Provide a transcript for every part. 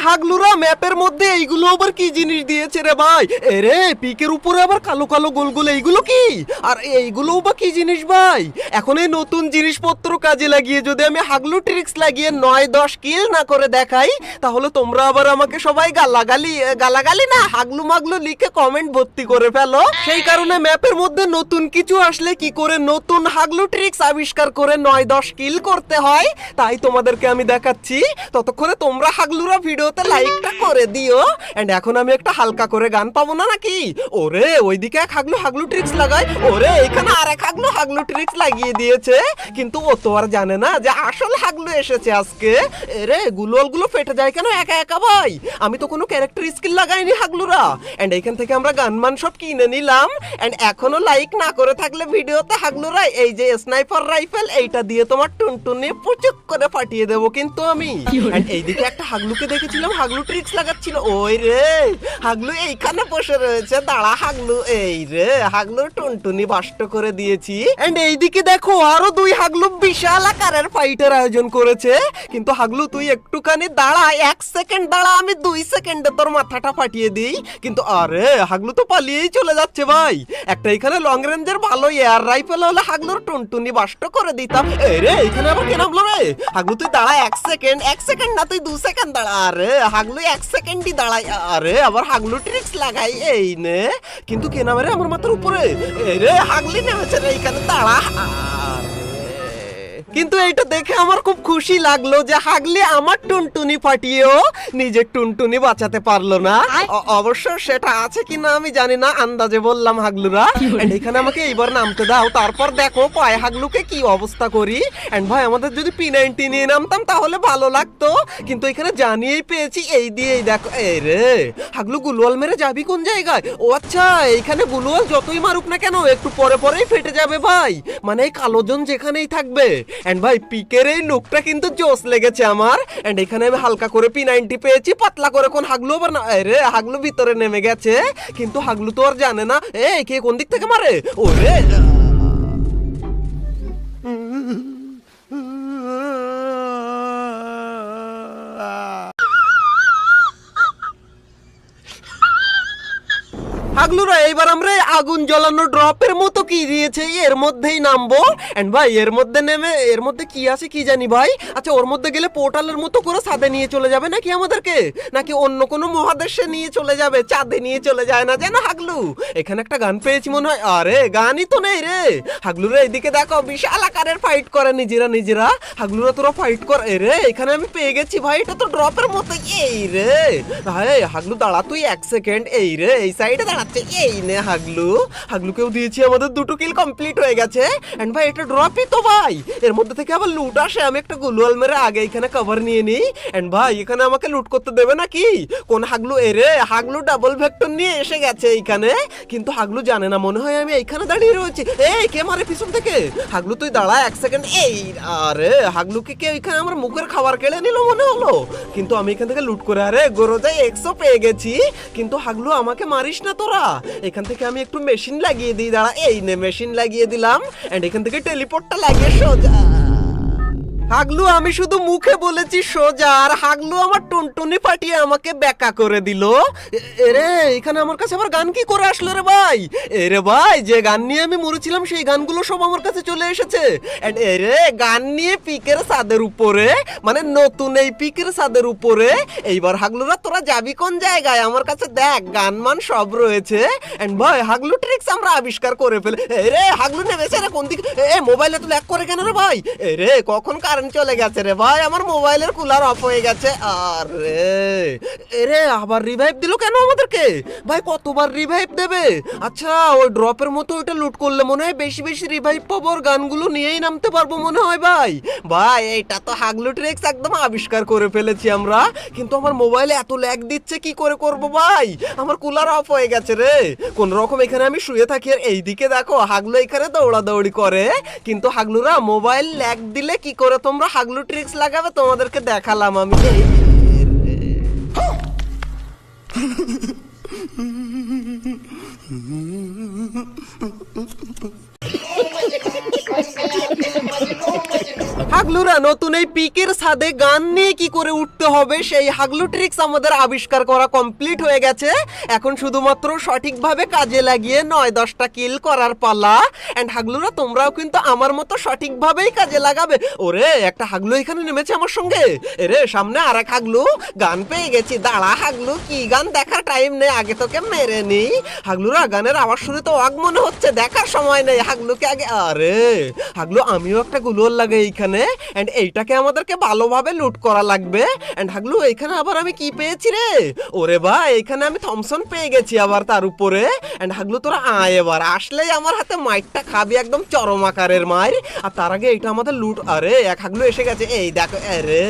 হাগলুরা ম্যাপের মধ্যে এইগুলো আবার কি জিনিস দিয়েছে রে ভাই? এরে পিকের উপরে আবার কালো কালো গোল গোল এইগুলো কি? আর এইগুলো বা কি জিনিস ভাই? এখন এই নতুন জিনিসপত্র কাজে লাগিয়ে যদি আমি হাগলু ট্রিক্স লাগিয়ে 9-10 কিল না করে দেখাই, তাহলে তোমরা আবার আমাকে সবাই গালাগালি না হাগলু মাগলু লিখে কমেন্ট ভর্তি করে ফেলো। সেই কারণে ম্যাপের মধ্যে নতুন কিছু আসলে কি করে নতুন হাগলু ট্রিক্স আবিষ্কার করে 9-10 কিল করতে হয় তাই তোমাদেরকে আমি দেখাচ্ছি। ততক্ষণে তোমরা হাগলুরা ভিডিওতে লাইকটা করে দিও। এন্ড এখন আমি একটা হালকা করে গান পাবো না নাকি? ওরে ওইদিকে এক হাগলু হাগলু ট্রিক্স লাগায়, ওরে এখানে আরেক হাগলু হাগলু ট্রিক্স লাগিয়ে দিয়েছে, কিন্তু ও তো আর জানে না যে আসল হাগলু এসেছে আজকে। এরে গুলোলগুলো ফেটে যায় কেন একা একা ভাই? আমি তো কোনো ক্যারেক্টার স্কিল লাগাইনি হাগলুরা। এন্ড এইখান থেকে আমরা গানমান সব কিনে নিলাম। এন্ড এখনো লাইক না করে থাকলে ভিডিওতে হাগলুরা এই যে স্নাইপার রাইফেল এইটা দিয়ে তোমার টুনটুনি পুচুক করে ফাটিয়ে দেবো কিন্তু আমি। এন্ড এইদিকে একটা হাগলুকে দেখেছিলাম হাগলু ট্রিক্স লাগাচ্ছিল, ওই রে হাগলু এইখানে বসে রয়েছে, দাঁড়া হাগলু, এই রে হাগলুর টুনটুনি বাষ্ট করে দিয়েছি। এন্ড এইদিকে দেখো আরো 2 হাগলু বিশাল আকারের ফাইটের আয়োজন করেছে, কিন্তু হাগলু তুই একটুখানি দাঁড়া, 1 সেকেন্ড দাঁড়া, আমি 2 সেকেন্ডে তোর মাথাটা ফাটিয়ে দিই। কিন্তু আরে হাগলু তো পালিয়েই চলে যাচ্ছে ভাই। একটা এখানে লং রেঞ্জের ভালো এয়ার রাইফেল হলে হাগলুর টুনটুনি বাষ্ট করে দিতাম। এই রে এখানে আবার কে নামলো রে? হাগলু তুই দাঁড়া 1 সেকেন্ড না তুই 2 সেকেন্ড দাঁড়া। আরে হাগলু 1 সেকেন্ডই দাঁড়াই। আরে আবার হাগলু ট্রিক্স লাগাই এই নে, কিন্তু কে নামে রে আমার মাথার উপরে? এই রে হাগলি নেমেছে রে এইখানে, দাঁড়া। কিন্তু এইটা দেখে আমার খুব খুশি লাগলো যে হাগলি আমার টুনটুনি ফাটিয়েও নিজের টুনটুনি বাঁচাতে পারলো না। অবশ্য সেটা আছে কিনা আমি জানি না, আন্দাজে বললাম হাগলুরা। এন্ড এখানে আমাকে এইবার নামতে দাও, তারপর দেখো পায়ে হাগলুকে কি অবস্থা করি। এন্ড ভাই আমাদের যদি P90 নিয়ে নামতাম তাহলে ভালো লাগতো, কিন্তু এখানে জানিয়েই পেয়েছি এই দিয়েই দেখো। এই রে হাগলু গুলওয়াল মেরে যাবি কোন জায়গায়? ও আচ্ছা এইখানে গুলওয়াল যতই মারুক না কেন একটু পরে পরেই ফেটে যাবে ভাই, মানে এই কালোজন যেখানেই থাকবে। এন্ড ভাই পিকের এই লুকটা কিন্তু জোস লেগেছে আমার। এন্ড এখানে আমি হালকা করে P90 পেয়েছি, পাতলা করে কোন হাগলু আবার না, আরে হাগলু ভিতরে নেমে গেছে, কিন্তু হাগলু তো আর জানে না এই কে কোন দিক থেকে মারে। ওরে হাগলুরা এইবার আমরা আগুন জ্বালানো ড্রপের মতো কি দিয়েছে এর মধ্যেই নামবো। এন্ড ভাই এর মধ্যে নেমে এর মধ্যে কি আছে কি জানি ভাই। আচ্ছা ওর মধ্যে গেলে পোর্টালের মতো করে ছাদে নিয়ে চলে যাবে নাকি আমাদেরকে, নাকি অন্য কোনো মহাদেশে নিয়ে চলে যাবে, চাঁদে নিয়ে চলে যায় না যেন হাগলু। এখানে একটা গান পেয়েছি মনে হয়, আরে গানই তো নেই রে। হাগলুরা এইদিকে দেখো বিশাল আকারের ফাইট করে নিজেরা। হাগলুরা তোরা ফাইট কর। রে এখানে আমি পেয়ে গেছি ভাই, এটা তো ড্রপের মতো। এই রে ভাই হাগলু দাঁড়া তুই 1 সেকেন্ড, এই রে এই সাইডে দাঁড়া। এই নে হাগলুকেও দিয়েছি, আমাদের 2 কিল কমপ্লিট হয়ে গেছে। এন্ড ভাই এটা ড্রপই তো ভাই, এর মধ্যে থেকে আবার লুট আসে। আমি একটা গুলওয়াল মেরে আগে এখানে কভার নিয়ে নিই। এন্ড ভাই এখানে আমাকে লুট করতে দেবে নাকি কোন হাগলু? এরে হাগলু ডাবল ভেক্টর নিয়ে এসে গেছে এইখানে, কিন্তু হাগলু জানে না মনে হয় আমি এইখানে দাঁড়িয়ে রয়েছি। এই কে মারে পিছন থেকে? হাগলু তুই দাঁড়া 1 সেকেন্ড। এই আরে হাগলুকে কে ওইখানে আমার মুখের খাবার কেড়ে নিল মনে হলো, কিন্তু আমি এখান থেকে লুট করে আরে গরোজাই 100 পেয়ে গেছি। কিন্তু হাগলু আমাকে মারিস না তোরা, এখান থেকে আমি একটু মেশিন লাগিয়ে দিই, দাঁড়া। এই নে মেশিন লাগিয়ে দিলাম। এন্ড এখান থেকে টেলিপোর্টটা লাগিয়ে সোজা হাগলু, আমি শুধু মুখে বলেছি সোজা, আর হাগলু আমার টুনটুনি ফাটিয়ে আমাকে বেকা করে দিল। এরে এখানে আমার কাছে আবার গান কি করে আসলো রে ভাই? এরে ভাই যে গান নিয়ে আমি মরেছিলাম সেই গানগুলো সব আমার কাছে চলে এসেছে। এন্ড এরে গান নিয়ে পিকের ছাদের উপরে, মানে নতুন এই পিকের ছাদের উপরে। এইবার হাগলুরা তোরা যাবি কোন জায়গায়? আমার কাছে দেখ গানমান সব রয়েছে। এন্ড ভাই হাগলু ট্রিক্স আমরা আবিষ্কার করে ফেলে। এরে হাগলু নেমেছে রে কোন দিকে? মোবাইলে তো ল্যাগ করে কেন রে ভাই? এরে কখন চলে গেছে রে ভাই, আমার মোবাইলের কুলার অফ হয়ে গেছে। আরে এরে আবার রিভাইভ দিল কেন আমাদেরকে ভাই? কতবার রিভাইভ দেবে? আচ্ছা ওই ড্রপের মতো ওইটা লুট করলে মনে হয় বেশি বেশি রিভাইভ পাবো, আর গানগুলো নিয়েই নামতে পারবো মনে হয় ভাই। ভাই এইটা তো হাগলু ট্রিক্স একদম আবিষ্কার করে ফেলেছি আমরা, কিন্তু আমার মোবাইলে এত ল্যাগ দিচ্ছে কি করে করব ভাই? আমার কুলার অফ হয়ে গেছে রে। কোন রকম এখানে আমি শুয়ে থাকি, আর এইদিকে দেখো হাগলু এখানে দৌড়াদৌড়ি করে। কিন্তু হাগলুরা মোবাইল ল্যাগ দিলে কি করে তোমরা হাগলু ট্রিক্স লাগাবে তোমাদেরকে দেখালাম আমি। হাগলুরা নতুন এই পিকের ছাদে গান নিয়ে কি করে উঠতে হবে সেই হাগলু ট্রিক্স আমাদের আবিষ্কার করা কমপ্লিট হয়ে গেছে। এখন শুধুমাত্র সঠিকভাবে কাজে লাগিয়ে 9-10টা কিল করার পালা। এন্ড হাগলুরা তোমরাও কিন্তু আমার মতো সঠিকভাবেই কাজে লাগাবে। ওরে একটা হাগলু এখানে নেমেছে আমার সঙ্গে। এরে সামনে আরেক হাগলু, গান পেয়ে গেছি। দাঁড়া হাগলু, কি গান দেখার টাইম নেই, আগে তোকে মেরে নি। হাগলুরা গানের আওয়াজ শুনে তো অগ মনে হচ্ছে, দেখার সময় নেই, হাগলুকে আগে। আরে হাগলু আমিও একটা গুলোর লাগে এইখানে। এন্ড এইটাকে আমাদেরকে ভালোভাবে লুট করা লাগবে। এন্ড হাগলু এইখানে আবার আমি কি পেয়েছি রে? ওরে ভাই এইখানে আমি থমসন পেয়ে গেছি আবার তার উপরে। এন্ড হাগলু তোরা আয়, এবার আসলেই আমার হাতে মাইরটা খাবি, একদম চরম আকারের মাইর। আর তার আগে এটা আমাদের লুট। আরে এক হাগলু এসে গেছে, এই দেখো। আরে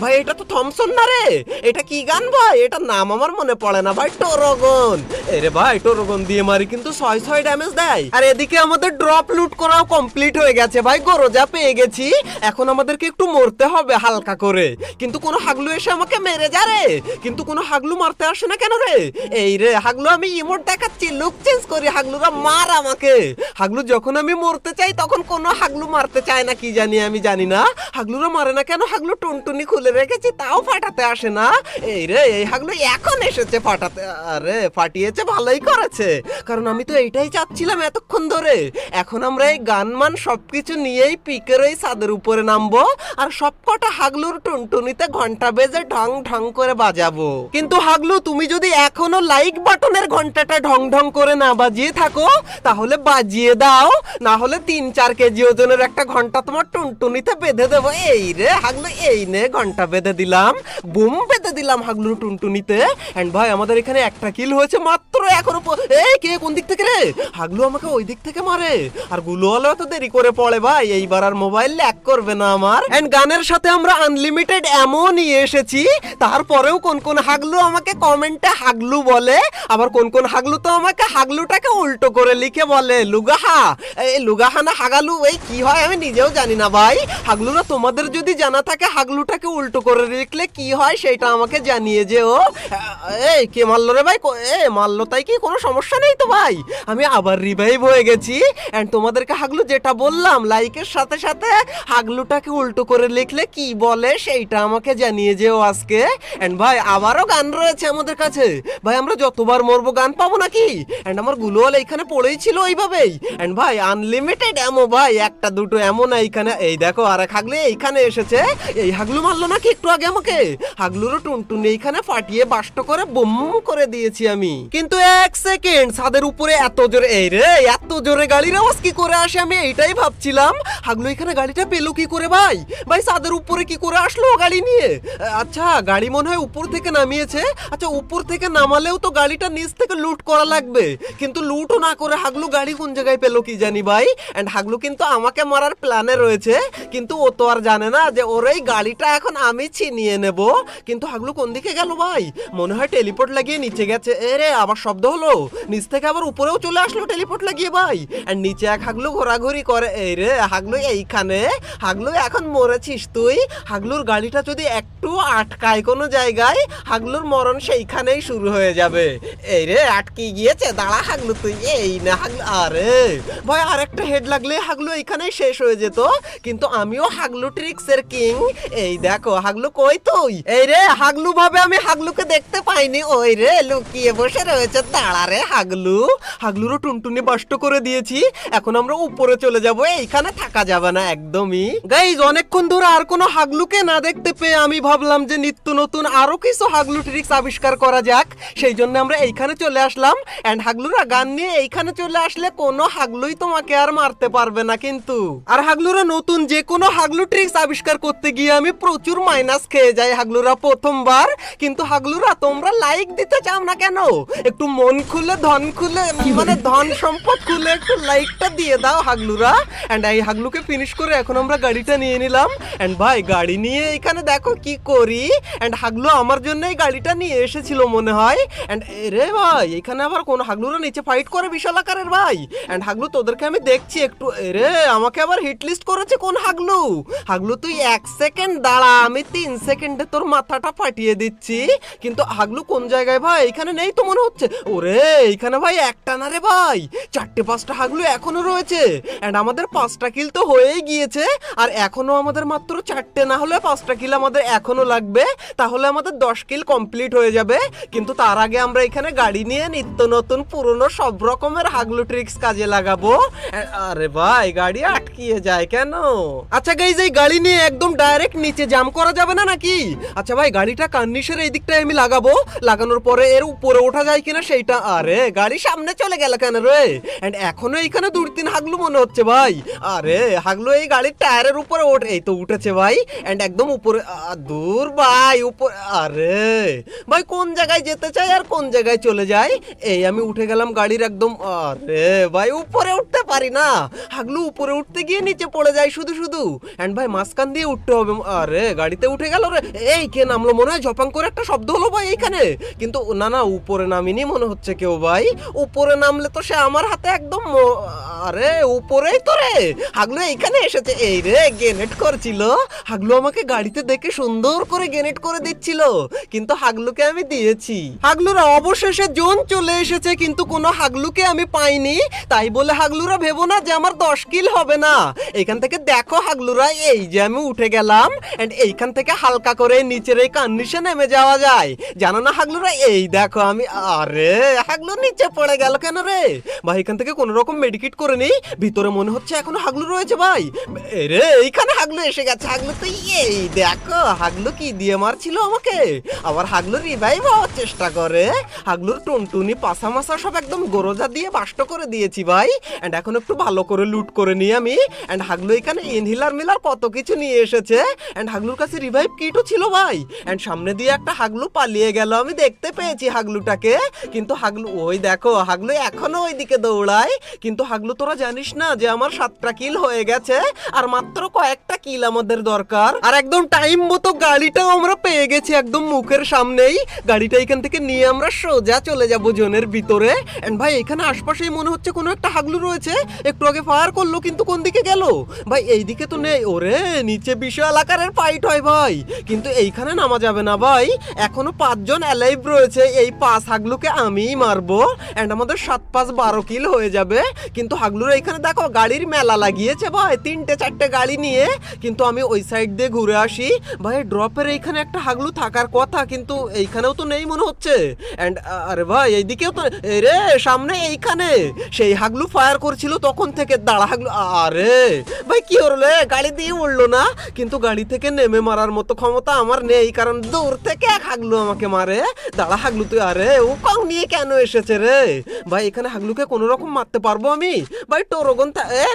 ভাই এটা তো থমসন না রে, এটা কি গান ভাই? এটার নাম আমার মনে পড়ে না ভাই। টোরগন। এরে ভাই টোরগন দিয়ে মারি কিন্তু 6 ড্যামেজ দেয়। আর এদিকে আমাদের ড্রপ লুট করাও কমপ্লিট হয়ে গেছে ভাই, গরজা পেয়ে গেছি। এখন আমাদেরকে একটু মরতে হবে হালকা করে, কিন্তু কোনো হাগলু এসে আমাকে মেরে যা রে। কিন্তু কোনো হাগলু মারতে আসে না কেন রে? এই রে হাগলু আমি ইমোট দেখাচ্ছি, লুক চেঞ্জ করি, হাগলুরা মার আমাকে। হাগলু যখন আমি মরতে চাই তখন কোনো হাগলু মারতে চায় না, কি জানি আমি জানি না। হাগলুরা মারে না কেন? হাগলু টুনটুনি খুলে রেখেছি তাও ফাটাতে আসে না। এই রে এই হাগলু এখন এসেছে ফাটাতে। আরে ফাটিয়েছে, ভালোই করেছে, কারণ আমি তো এইটাই চাচ্ছিলাম এতক্ষণ ধরে। এখন আমরা এই গানমান সবকিছু নিয়েই পিকের ওই ছাদের উপরে নামবো আর সবকটা হাগলুর টুনটুনিতে ঘন্টা বেজে ঢং ঢং করে বাজাবো। কিন্তু হাগলু তুমি যদি এখনো লাইক বাটনের ঘন্টাটা ঢং ঢং করে না বাজিয়ে থাকো তাহলে বাজিয়ে দাও, না হলে 3-4 কেজি ওজনের একটা ঘন্টা তোমার টুনটুনিতে বেঁধে দেবো। এই রে হাগলু, এই নে ঘন্টা বেঁধে দিলাম, বুম বেঁধে দিলাম হাগলুর টুনটুনিতে। এন্ড ভাই আমাদের এখানে একটা কিল হয়েছে মাত্র। এখনো এই কে কোন দিক থেকে রে? হাগলু আমাকে ওই দিক থেকে মারে। আর গুলোওয়ালা তো দেরি করে পড়ে ভাই, এইবার আর মোবাইল ল্যাগ করবে না আমার। এন্ড গানের সাথে আমরা আনলিমিটেড এমো নিয়ে এসেছি। তারপরেও কোন কোন হাগলু আমাকে কমেন্টে হাগলু বলে, আবার কোন কোন হাগলু তো আমাকে হাগলুটাকে উল্টো করে লিখে বলে লুগাহা। এই লুগাহা না হাগালু, এই কি হয় আমি নিজেও জানি না ভাই। হাগলুরা তোমাদের যদি জানা থাকে হাগলুটাকে উল্টো করে লিখলে কি হয় সেটা আমাকে জানিয়ে যেও। এই কে মারলো রে ভাই? এ মারলো তাই কি কোনো সমস্যা নেই তো ভাই? আমি আবার রিভাইভ হয়ে গেছি। এন্ড তোমাদেরকে হাগলু যেটা বললাম, লাইকের সাথে সাথে হাগলুটাকে উল্টো করে লিখলে কি বলে সেইটা আমাকে জানিয়ে যেও আজকে। এন্ড ভাই আবারও গান রয়েছে আমাদের কাছে ভাই, আমরা যতবার মরবো গান পাবো নাকি? এন্ড আমার গুলোয়াল এইখানে পড়েই ছিল এইভাবেই। এন্ড ভাই আনলিমিটেড এমো ভাই, একটা দুটো এমন না এইখানে। এই দেখো আরেক হাগলু এইখানে এসেছে। এই হাগলু মারলো নাকি একটু আগে আমাকে? হাগলুরও টুনটুনি এইখানে ফাটিয়ে বাষ্ট করে বুম করে দিয়েছি আমি। কিন্তু 1 সেকেন্ড, ছাদের উপরে এত জোরে, এই রে এত জোরে গাড়ির আওয়াজ কি করে আসে আমি এইটাই ভাবছিলাম। হাগলু এখানে গাড়িটা পেলো কি করে ভাই? ভাই ছাদের উপরে কি করে আসলো গাড়ি নিয়ে? আচ্ছা গাড়ি মনে হয় উপর থেকে নামিয়েছে। আচ্ছা উপর থেকে নামালেও তো গাড়িটা নিচ থেকে লুট করা লাগবে, কিন্তু লুটও না করে হাগলু গাড়ি কোন জায়গায় পেলো কি জানি ভাই। এন্ড হাগলু কিন্তু আমাকে মারার প্ল্যানে রয়েছে, কিন্তু ও তো আর জানে না যে ওর এই গাড়িটা এখন আমি ছিনিয়ে নেব। কিন্তু হাগলু কোন দিকে গেল ভাই? মনে হয় টেলিপোর্ট লাগিয়ে নিচে গেছে। এরে আবার শব্দ হলো, নিচ থেকে আবার উপরেও চলে আসলো টেলিপোর্ট লাগিয়ে ভাই। আর নিচে এক হাগলু ঘোরাঘুরি করে। এই রে হাগলু এইখানে। হাগলু এখন মরেছিস তুই। হাগলুর গাড়িটা যদি একটু আটকায় কোনো জায়গায়, হাগলুর মরণ সেইখানেই শুরু হয়ে যাবে। এই রে আটকে গিয়েছে, দাঁড়া হাগলু তুই। এই না হাগলু, আরে ভাই আরেকটা হেড লাগলে হাগলু এইখানেই শেষ হয়ে যেত। কিন্তু আমিও হাগলু ট্রিক্সের কিং। এই দেখো হাগলু কই তুই? এই রে হাগলু ভাবে আমি হাগলুকে দেখতে পাইনি, ওই রে লুকিয়ে বসে রয়েছে। দাঁড়া রে হাগলু। হাগলুরও টুনটুনি বাষ্ট করে দিয়েছি। এখন আমরা উপরে চলে যাব, এইখানে থাকা যাবে না একদমই। গাইজ অনেকক্ষণ ধরে আর কোনো হাগলুকে না দেখতে পেয়ে আমি ভাবলাম যে নিত্য নতুন আরো কিছু হাগলু ট্রিক্স আবিষ্কার করা যাক, সেই জন্য আমরা এইখানে চলে আসলাম। এন্ড হাগলুরা গান নিয়ে এইখানে চলে আসলে কোনো হাগলুই তোমাকে আর মারতে পারবে না কিন্তু। আর হাগলুরা নতুন যে কোনো হাগলু ট্রিক্স আবিষ্কার করতে গিয়ে আমি প্রচুর মাইনাস খেয়ে যাই হাগলুরা প্রথমবার। কিন্তু হাগলুরা তোমরা লাইক দিতে চাও না কেন? একটু মন খুলে ধন খুলে, মানে ধন সম্পদ খুলে একটু লাইকটা দিয়ে দাও হাগলুরা। এন্ড এই হাগলুকে ফিনিশ করে এখন আমরা গাড়িটা নিয়ে নিলাম। এন্ড ভাই গাড়ি নিয়ে এখানে দেখো কি করি। এন্ড হাগলু আমার জন্য এই গাড়িটা নিয়ে এসেছিল মনে হয়। এন্ড রে ভাই এখানে আবার কোন হাগলুরা নিচে ফাইট করে বিশাল আকারের ভাই। এন্ড হাগলু তোদেরকে আমি দেখছি একটু। রে আমাকে আবার হিট লিস্ট করেছে কোন হাগলু? হাগলু তুই 1 সেকেন্ড দাঁড়া, আমি 3 সেকেন্ডে তোর মাথাটা ফাটিয়ে দিচ্ছি। কিন্তু হাগলু কোন জায়গায় ভাই? এখানে নেই তো মনে হচ্ছে। ওরে এখানে ভাই একটা না রে ভাই, 4-5টা হাগলু এখনো রয়েছে। এন্ড আমাদের 5টা কিল তো হয়েই গিয়েছে। আর এখন এখনো আমাদের মাত্র 4টে না হলে 5টা কিল আমাদের এখনো লাগবে, তাহলে আমাদের 10 কিল কমপ্লিট হয়ে যাবে। কিন্তু তার আগে আমরা এখানে গাড়ি নিয়ে নিত্য নতুন পুরনো সব রকমের হাগলু ট্রিক্স কাজে লাগাবো। আরে ভাই গাড়ি আটকিয়ে যায় কেন? আচ্ছা গাইজ এই গাড়ি নিয়ে একদম ডাইরেক্ট নিচে জাম করা যাবে না নাকি? আচ্ছা ভাই গাড়িটা কার্নিশের এই দিকটায় আমি লাগাবো, লাগানোর পরে এর উপরে ওঠা যায় কিনা সেইটা। আরে গাড়ি সামনে চলে গেল কেন রে? এন্ড এখনো এইখানে 2-3 হাগলু মনে হচ্ছে ভাই। আরে হাগলু এই গাড়ির টায়ারের উপরে ওঠে, এই তো উঠেছে ভাই। এন্ড একদম উপরে দূর ভাই উপরে। আরে ভাই কোন জায়গায় যেতে চাই আর কোন জায়গায় চলে যায়। এই আমি উঠে গেলাম গাড়ির একদম। আরে ভাই উপরে উঠতে পারি না, হাগলু উপরে উঠতে গিয়ে নিচে পড়ে যায় শুধু শুধু। এন্ড ভাই মাঝখান দিয়ে উঠতে হবে। আরে গাড়িতে উঠে গেল রে। এই কে নামলো? মনে হয় ঝপাং করে একটা শব্দ হলো ভাই এইখানে। কিন্তু না না উপরে নামিনি মনে হচ্ছে কেউ ভাই। উপরে নামলে তো সে আমার হাতে একদম। আরে উপরেই তো রে, হাগলু এইখানে এসেছে। এই রে গ্রেনেড করছিল হাগলু, আমাকে গাড়িতে দেখে সুন্দর করে গ্রেনেড করে দিচ্ছিল, কিন্তু হাগলুকে আমি দিয়েছি। হাগলুরা অবশেষে জোন চলে এসেছে, কিন্তু কোনো হাগলুকে আমি পাইনি। তাই বলে হাগলুরা ভেবো না যে আমার 10 কিল হবে না। এখান থেকে দেখো হাগলুরা, এই যে আমি উঠে গেলাম এন্ড এইখান থেকে হালকা করে নিচের এই কার্নিশে নেমে যাওয়া যায়, জানো না হাগলুরা? এই দেখো আমি। আরে হাগলু নিচে পড়ে গেল কেন রে ভাই? এখান থেকে কোন রকম মেডিকেট করে নেই, ভিতরে মনে হচ্ছে এখনো হাগলু রয়েছে ভাই। রে এইখানে হাগলু এসে গেছে। হাগলু তো এই দেখো হাগলু কি দিয়ে মারছিল আমাকে, আবার হাগলু রিভাইভ হওয়ার চেষ্টা করে। হাগলুর টুনটুনি পাশা মাসা সব একদম গরজা দিয়ে বাষ্ট করে দিয়েছি ভাই। এন্ড এখন একটু ভালো করে লুট করে নিই আমি। এন্ড হাগলু এখানে ইনহিলার মিলার কত কিছু নিয়ে এসেছে। এন্ড হাগলুর কাছে রিভাইভ কিটও ছিল ভাই। এন্ড সামনে দিয়ে একটা হাগলু পালিয়ে গেল, আমি দেখতে পেয়েছি হাগলুটাকে। কিন্তু হাগলু ওই দেখো, হাগলু এখনো ওইদিকে দৌড়ায়। কিন্তু হাগলু তোরা জানিস না যে আমার 7টা কিল হয়ে গেছে, আর মাত্র কয়েকটা কিল আমাদের দরকার। আর একদম টাইম মতো গাড়িটাও আমরা পেয়ে গেছি একদম মুখের সামনেই। গাড়িটা এখান থেকে নিয়ে আমরা সোজা চলে যাব জোনের ভিতরে। এন্ড ভাই এখানে আশপাশেই মনে হচ্ছে কোনো একটা হাগলু রয়েছে। একটু আগে ফায়ার করলো, কিন্তু কোন দিকে গেল ভাই? এইদিকে তো নেই। ওরে নিচে বিশাল আকারের ফাইট হয় ভাই, কিন্তু এইখানে নামা যাবে না ভাই। এখনো 5 জন অ্যালাইভ রয়েছে, এই 5 হাগলুকে আমিই মারবো। এন্ড আমাদের 7-5-12 কিল হয়ে যাবে। কিন্তু হাগলুরা এখানে দেখো গাড়ির মেলা লাগিয়েছে ভাই, 3-4টে গাড়ি নিয়ে। কিন্তু আমি ওই সাইড দিয়ে ঘুরে আসি ভাই। ড্রপের এইখানে একটা হাগলু থাকার কথা, কিন্তু এইখানেও তো নেই মনে হচ্ছে। এন্ড আরে ভাই এইদিকেও তো রে, সামনে এইখানে সেই হাগলু ফায়ার করছিল তখন থেকে। দাঁড়া হাগলু। আরে ভাই কি হলো? গাড়ি দিয়ে উড়লো না, কিন্তু গাড়ি থেকে নেমে মারার মতো ক্ষমতা আমার নেই, কারণ দূর থেকে এক হাগলু আমাকে মারে। দাঁড়া হাগলু তুই। আরে ও কং নিয়ে কেন এসেছে রে ভাই? এখানে হাগলুকে কোনো রকম মারতে পারবো আমি ভাই? টোরগন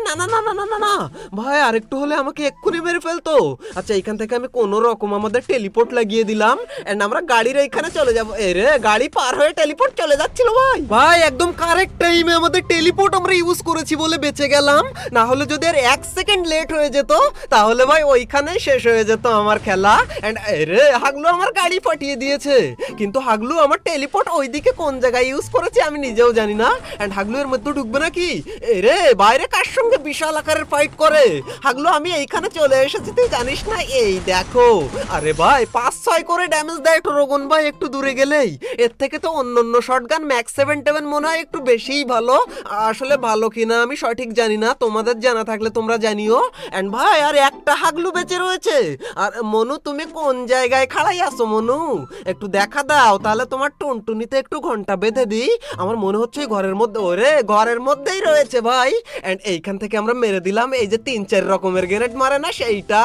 না না না না না না না ভাই, আরেকটু হলে আমাকে এক্ষুনি মেরে ফেলতো। আচ্ছা এখান থেকে আমি কোনো রকম আমাদের টেলিপোর্ট লাগিয়ে দিলাম। এন্ড আমরা গাড়ির এইখানে চলে যাবো। এরে গাড়ি পার হয়ে টেলিপোর্ট চলে যাচ্ছিল ভাই। ভাই একদম কারেক্ট টাইমে আমাদের টেলিপোর্ট আমরা ইউজ করেছি বলে বেঁচে গেলাম। না হলে যদি আর 1 সেকেন্ড লেট হয়ে যেত তাহলে ভাই ওইখানেই শেষ হয়ে যেত আমার খেলা। এন্ড এরে হাগলু আমার গাড়ি ফাটিয়ে দিয়েছে, কিন্তু হাগলু আমার টেলিপোর্ট ওইদিকে কোন জায়গায় ইউজ করেছে আমি নিজেও জানি না। এন্ড হাগলু এর মধ্যে ঢুকবে নাকি? এরে বাইরে কার সঙ্গে বিশাল আকারের ফাইট করে হাগলু? আমি এইখানে চলে এসেছি, তুই জানিস না? এই দেখো। আরে ভাই 5-6 করে ড্যামেজ দেয় টোরগন ভাই একটু দূরে গেলেই। এর থেকে তো অন্য শটগান ম্যাক্স 7 মনে হয় একটু বেশিই ভালো। আসলে ভালো কিনা আমি সঠিক জানি না, তোমাদের জানা থাকলে তোমরা জানিও। এন্ড ভাই আর একটা হাগলু বেঁচে রয়েছে। আর মনু তুমি কোন জায়গায় খাড়াই আছো মনু? একটু দেখা দাও, তাহলে তোমার টুনটুনিতে একটু ঘন্টা বেঁধে দিই। আমার মনে হচ্ছে ঘরের মধ্যে। ওরে ঘরের মধ্যেই রয়েছে ভাই। এন্ড এইখান থেকে আমরা মেরে দিলাম এই যে 3-4 রকমের গ্রেনেড মারে না সেইটা,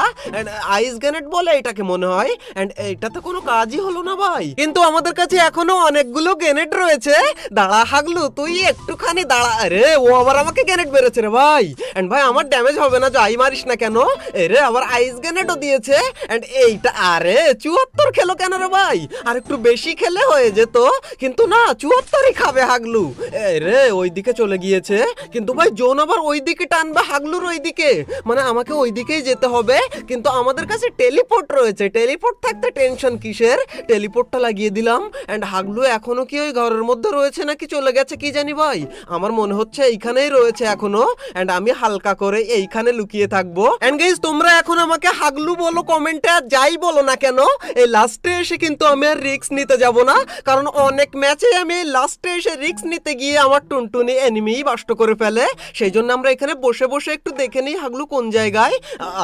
আইস গ্রেনেড বলে এটাকে মনে হয়। এন্ড এইটাতে কোনো কাজই হলো না ভাই, কিন্তু আমাদের কাছে এখনো অনেকগুলো গ্রেনেড রয়েছে। দাঁড়া হাগলু তুই একটুখানি দাঁড়া। আরে ও আবার আমাকে গ্রেনেড মেরেছে রে ভাই। এন্ড ভাই আমার ড্যামেজ হবে না, যাই মারিস না কেন। এরে আবার আইস গ্রেনেডও দিয়েছে। এন্ড এইটা আরে 74 খেলো কেন রে ভাই? আর একটু বেশি খেলে হয়ে যেত, কিন্তু না 74ই খাবে হাগলু। এরে ওইদিকে চলে গিয়েছে, কিন্তু ভাই জোন আবার ওইদিকে টানবে হাগলুর ওইদিকে, মানে আমাকে ওইদিকেই যেতে হবে। কিন্তু আমাদের কাছে টেলিপোর্ট রয়েছে, টেলিপোর্ট থাকতে টেনশন কিসের? টেলিপোর্টটা লাগিয়ে দিলাম। এন্ড হাগলু এখনো কি ওই ঘরের মধ্যে রয়েছে নাকি চলে গেছে কি জানি ভাই। আমার মনে হচ্ছে এইখানেই রয়েছে এখনো। এন্ড আমি হালকা করে এইখানে লুকিয়ে থাকবো। এন্ড গাইস তোমরা এখন আমাকে হাগলু বলো কমেন্টে, আর যাই বলো না কেন, এই লাস্টে এসে কিন্তু আমি আর রিস্ক নিতে যাব না, কারণ অনেক ম্যাচে আমি লাস্টে এসে রিস্ক নিতে গিয়ে আমার টুনটুনি এনিমিই বাষ্ট করে ফেলে। সেই জন্য আমরা এখানে বসে বসে একটু দেখে নিই হাগলু কোন জায়গায়।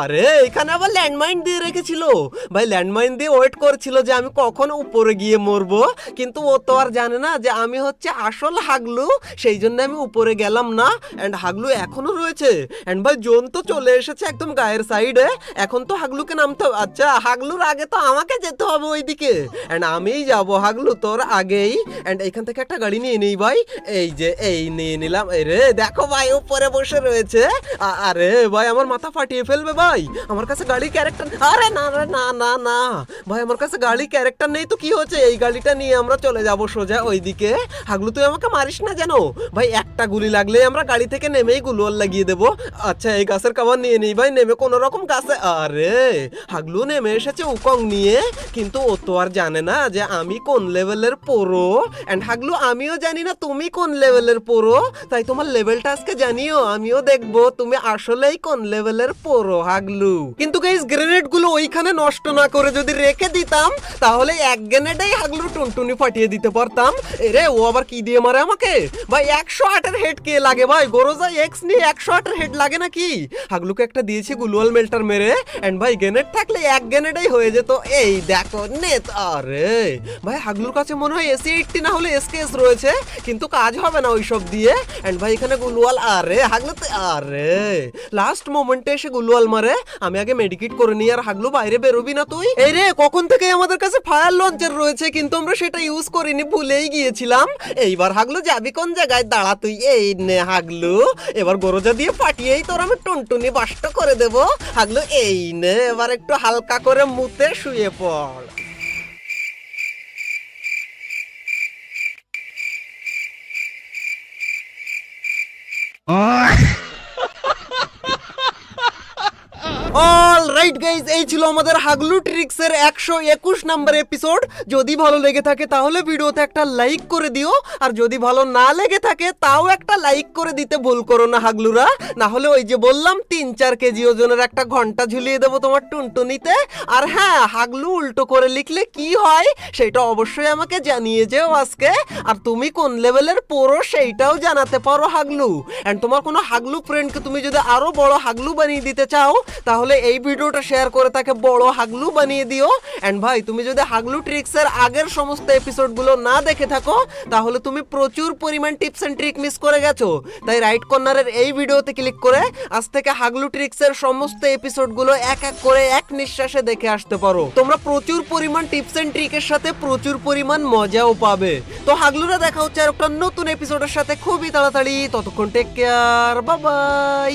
আরে এখানে আবার ল্যান্ডমাইন দিয়ে রেখেছিল ভাই, ল্যান্ডমাইন দিয়ে ওয়েট করছিল যে আমি কখন উপরে গিয়ে মরবো, কিন্তু ও তো আর জানে না যে আমি হচ্ছে আসল হাগলু, সেই জন্য আমি উপরে গেলাম না। এন্ড হাগলু এখনো রয়েছে, এন্ড ভাই জোন তো চলে এসেছে একদম গায়ের সাইডে, এখন তো হাগলুকে নামতে হবে। আচ্ছা হাগলুর আগে তো আমাকে যেতে হবে ওইদিকে, এন্ড আমিই যাব হাগলু তোর আগেই। এন্ড এখান থেকে একটা গাড়ি নিয়ে নেই ভাই, এই যে এই নিয়ে নিলাম। এই রে দেখো ভাই উপরে বসে রয়েছে। আরে ভাই আমার মাথা ফাটিয়ে ফেলবে ভাই, আমার কাছে গাড়ি ক্যারেক্টার। আরে না রে না না না ভাই, আমার কাছে গাড়ি ক্যারেক্টার নেই তো কি হচ্ছে, এই গাড়িটা নিয়ে আমরা চলে যাব সোজা ওইদিকে। হাগলু তুই আমাকে মারিস না জানো ভাই, একটা গুলি লাগলে আমরা গাড়ি থেকে নেমেই গুলোয়াল লাগিয়ে দেবো। আচ্ছা এই গাছের খাবার নিয়ে নেই ভাই, নেমে কোনো রকম গাছে। আরে হাগলু নেমে এসেছে উকং নিয়ে, কিন্তু ও তো আর জানে না যে আমি কোন লেভেলের প্রো। এন্ড হাগলু আমিও জানি না তুমি কোন লেভেলের প্রো, তাই তোমার লেভেলটা আজকে জানিও, আমিও দেখবো তুমি আসলেই কোন লেভেলের প্রো হাগলু। কিন্তু গাইস গ্রেনেড গুলো ওইখানে নষ্ট না করে যদি রেখে দিতাম, তাহলে এক গ্রেনেডেই হাগলুর টুনটুনি ফাটিয়ে দিতে পারতাম। এরে ও আবার কি দিয়ে মারে আমাকে ভাই, 108-এর হেড কে লাগে ভাই, গোরোজা এক্স নিয়ে 108-এর হেড লাগে নাকি? হাগলুকে একটা দিয়েছি গ্লুয়াল মেল্টার মেরে, এন্ড ভাই গ্রেনেড থাকলে এক গ্রেনেডেই হয়ে যেত। এই দেখো নেট। আরে ভাই হাগলুর কাছে মনে হয় SC-80 না হলে SKS রয়েছে, কিন্তু কাজ হবে না ওইসব দিয়ে। এন্ড ভাই এখানে গ্লুয়াল। আরে হাগলু আরে লাস্ট মোমেন্টে এসে গ্লুয়াল মারে, আমি আগে মেডিকেট করে নিই। আর হাগলু বাইরে বেরোবি না তুই। এই রে কখন থেকে আমাদের কাছে ফায়ার লঞ্চার রয়েছে, কিন্তু আমরা সেটা ইউজ করিনি, ভুলেই গিয়েছিলাম। এইবার হাগলু যাবি কোন জায়গায়, দাঁড়া তুই। এই নে হাগলু, এবার গরজা দিয়ে ফাটিয়েই তোর আমি টুনটুনি বাষ্ট করে দেব। হাগলু এই নে, এবার একটু হালকা করে মুতে শুয়ে পড়। অলরাইট গাইজ, এই ছিল আমাদের হাগলু ট্রিক্সের 121 নাম্বার এপিসোড। যদি ভালো লেগে থাকে তাহলে ভিডিওতে একটা লাইক করে দিও, আর যদি ভালো না লেগে থাকে তাও একটা লাইক করে দিতে ভুল করো না হাগলুরা, না হলে ওই যে বললাম 3-4 কেজি ওজনের একটা ঘন্টা ঝুলিয়ে দেবো তোমার টুনটুনিতে। আর হ্যাঁ, হাগলু উল্টো করে লিখলে কি হয় সেটা অবশ্যই আমাকে জানিয়ে যেও আজকে। আর তুমি কোন লেভেলের প্রো সেইটাও জানাতে পারো হাগলু। এন্ড তোমার কোনো হাগলু ফ্রেন্ডকে তুমি যদি আরো বড় হাগলু বানিয়ে দিতে চাও, তাহলে এই ভিডিওটা শেয়ার করে তাকে বড় হাগলু বানিয়ে দিও। এন্ড ভাই তুমি যদি হাগলু ট্রিক্সের আগের সমস্ত এপিসোডগুলো না দেখে থাকো, তাহলে তুমি প্রচুর পরিমাণ টিপস এন্ড ট্রিক মিস করে গেছো। তাই রাইট কর্নারের এই ভিডিওতে ক্লিক করে আজ থেকে হাগলু ট্রিক্সের সমস্ত এপিসোডগুলো এক এক করে এক নিঃশ্বাসে দেখে আসতে পারো। তোমরা প্রচুর পরিমাণ টিপস এন্ড ট্রিকের সাথে প্রচুর পরিমাণ মজাও পাবে। তো হাগলুরা দেখা হচ্ছে আর একটা নতুন এপিসোডের সাথে খুবই তাড়াতাড়ি। ততক্ষণ টেক কেয়ার, বাই বাই।